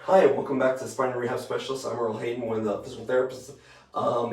Hi, and welcome back to Spine and Rehab Specialists. I'm Earl Hayden, one of the physical therapists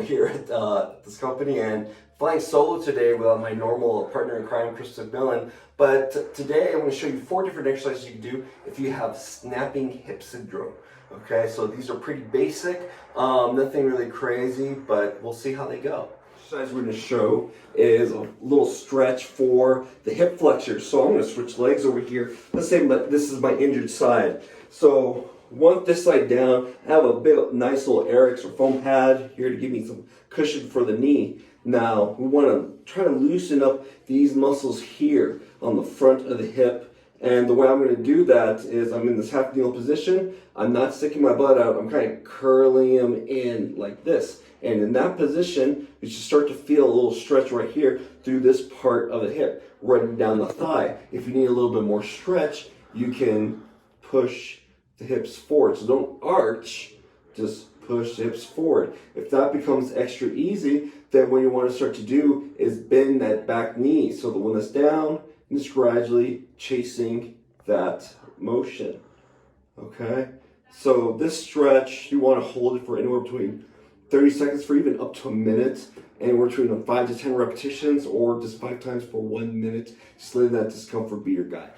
here at this company, and flying solo today without my normal partner in crime, Chris McMillan. But today I'm going to show you 4 different exercises you can do if you have snapping hip syndrome. Okay, so these are pretty basic, nothing really crazy, but we'll see how they go. Exercise we're going to show is a little stretch for the hip flexors. So I'm going to switch legs over here. Let's say this is my injured side. So want this side down. I have a big, nice little Eric's or foam pad here to give me some cushion for the knee. Now we want to try to loosen up these muscles here on the front of the hip. And the way I'm going to do that is I'm in this half kneel position. I'm not sticking my butt out. I'm kind of curling them in like this. And in that position, you should start to feel a little stretch right here through this part of the hip, running down the thigh. If you need a little bit more stretch, you can push the hips forward. So don't arch, just push the hips forward. If that becomes extra easy, then what you want to start to do is bend that back knee. So the one that's down, and just gradually chasing that motion. Okay? So this stretch, you want to hold it for anywhere between 30 seconds for even up to a minute, anywhere between 5 to 10 repetitions, or just 5 times for 1 minute. Just letting that discomfort be your guide.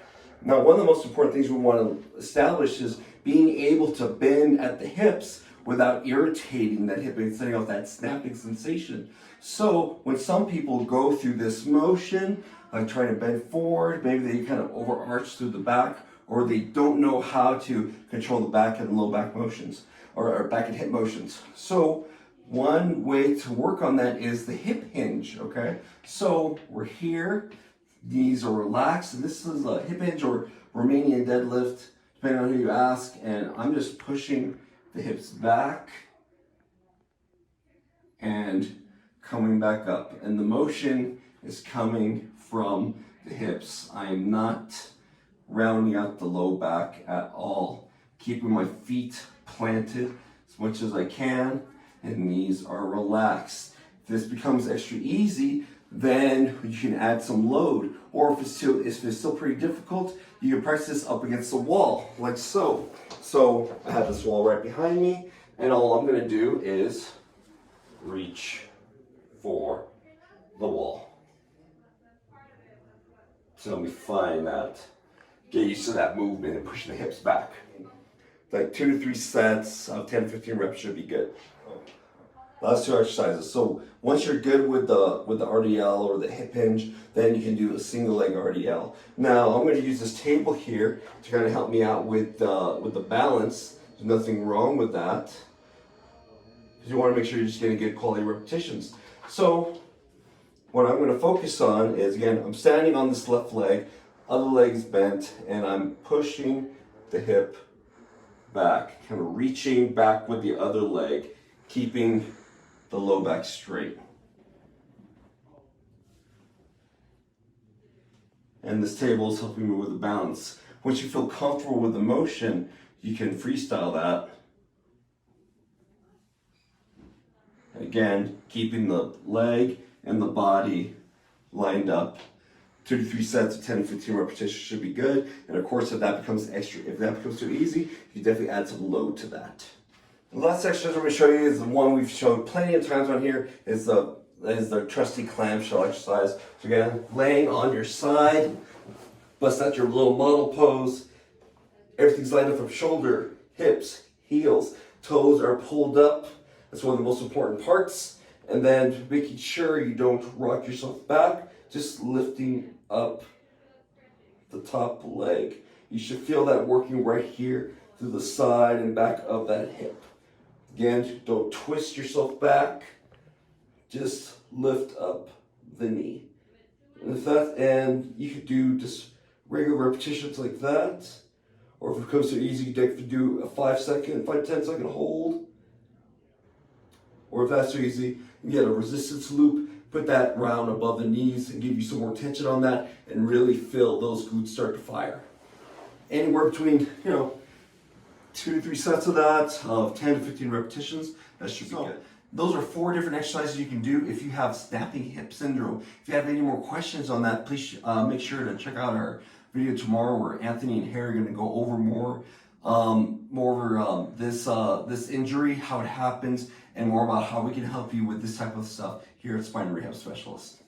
Now, one of the most important things we want to establish is being able to bend at the hips without irritating that hip and setting off that snapping sensation. So when some people go through this motion, like trying to bend forward, maybe they kind of overarch through the back, or they don't know how to control the back and low back motions, or back and hip motions. So one way to work on that is the hip hinge, okay? So we're here, knees are relaxed, and this is a hip hinge or Romanian deadlift, depending on who you ask, and I'm just pushing the hips back and coming back up. And the motion is coming from the hips. I am not rounding out the low back at all. Keeping my feet planted as much as I can, and knees are relaxed. If this becomes extra easy, then you can add some load. Or if it's still pretty difficult, you can press this up against the wall, like so. So I have this wall right behind me, and all I'm gonna do is reach for the wall. So let me find that. Get used to that movement and pushing the hips back. Like 2 to 3 sets of 10 to 15 reps should be good. Last 2 exercises. So once you're good with the RDL or the hip hinge, then you can do a single leg RDL. Now I'm going to use this table here to kind of help me out with the balance. There's nothing wrong with that. You want to make sure you're just getting good quality repetitions. So what I'm going to focus on is, again, I'm standing on this left leg, other leg's bent, and I'm pushing the hip back, kind of reaching back with the other leg, keeping the low back straight. And this table is helping me with the balance. Once you feel comfortable with the motion, you can freestyle that. And again, keeping the leg and the body lined up. 2 to 3 sets of 10 to 15 repetitions should be good. And of course, if that becomes too easy, you definitely add some load to that. The last exercise I'm going to show you is the one we've shown plenty of times on here, is the trusty clamshell exercise. So again, laying on your side, bust out your little model pose. Everything's lined up from shoulder, hips, heels, toes are pulled up. That's one of the most important parts. And then making sure you don't rock yourself back, just lifting up the top leg. You should feel that working right here through the side and back of that hip. Again, don't twist yourself back, just lift up the knee. And you could do just regular repetitions like that, or if it becomes too easy, you could do a 10 second hold. Or if that's too easy, you get a resistance loop, put that round above the knees and give you some more tension on that, and really feel those glutes start to fire. Anywhere between, 2 to 3 sets of that, of 10 to 15 repetitions, that should be good. Those are 4 different exercises you can do if you have snapping hip syndrome. If you have any more questions on that, please make sure to check out our video tomorrow where Anthony and Harry are going to go over more more over this injury, how it happens, and more about how we can help you with this type of stuff here at Spine and Rehab Specialists.